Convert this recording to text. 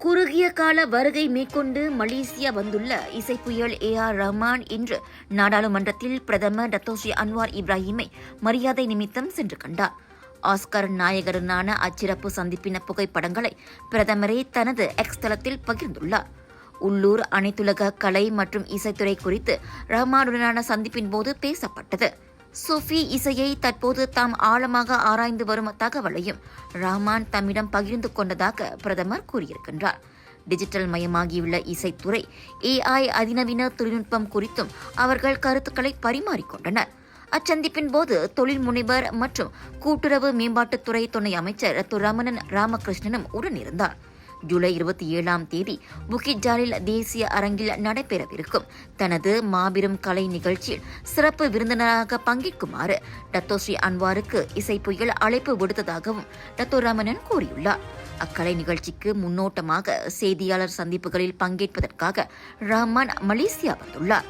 குறுகிய கால வருகை மேற்கொண்டு மலேசியா வந்துள்ள இசைப்புயல் ஏ.ஆர். ரஹ்மான் இன்று நாடாளுமன்றத்தில் பிரதமர் டத்தோஸ்ரீ அன்வார் இப்ராஹிமை மரியாதை நிமித்தம் சென்று கண்டார். ஆஸ்கர் நாயகருடனான அச்சிறப்பு சந்திப்பின் புகைப்படங்களை பிரதமரே தனது எக்ஸ் தளத்தில் பகிர்ந்துள்ளார். உள்ளூர் அனைத்துலக கலை மற்றும் இசைத்துறை குறித்து ரஹ்மானுடனான சந்திப்பின் போது பேசப்பட்டது. சூஃபி இசையை தற்போது தாம் ஆழமாக ஆராய்ந்து வரும் தகவலையும் ரஹ்மான் தம்மிடம் பகிர்ந்து கொண்டதாக பிரதமர் கூறியிருக்கின்றார். டிஜிட்டல் மயமாகியுள்ள இசைத்துறை, ஏஐ அதிநவீன தொழில்நுட்பம் குறித்தும் அவர்கள் கருத்துக்களை பரிமாறிக்கொண்டனர். அச்சந்திப்பின் போது தொழில் முனைவர் மற்றும் கூட்டுறவு மேம்பாட்டுத்துறை துணை அமைச்சர் ரமணன் ராமகிருஷ்ணனும் உடனிருந்தார். ஜூலை 27 புக்கிட் ஜாலில் தேசிய அரங்கில் நடைபெறவிருக்கும் தனது மாபெரும் கலை நிகழ்ச்சியில் சிறப்பு விருந்தினராக பங்கேற்குமாறு டத்தோஸ்ரீ அன்வாருக்கு இசைப்புயல் அழைப்பு விடுத்ததாகவும் டத்தோ ரமணன் கூறியுள்ளார். அக்கலை நிகழ்ச்சிக்கு முன்னோட்டமாக செய்தியாளர் சந்திப்புகளில் பங்கேற்பதற்காக ரஹ்மான் மலேசியா வந்துள்ளார்.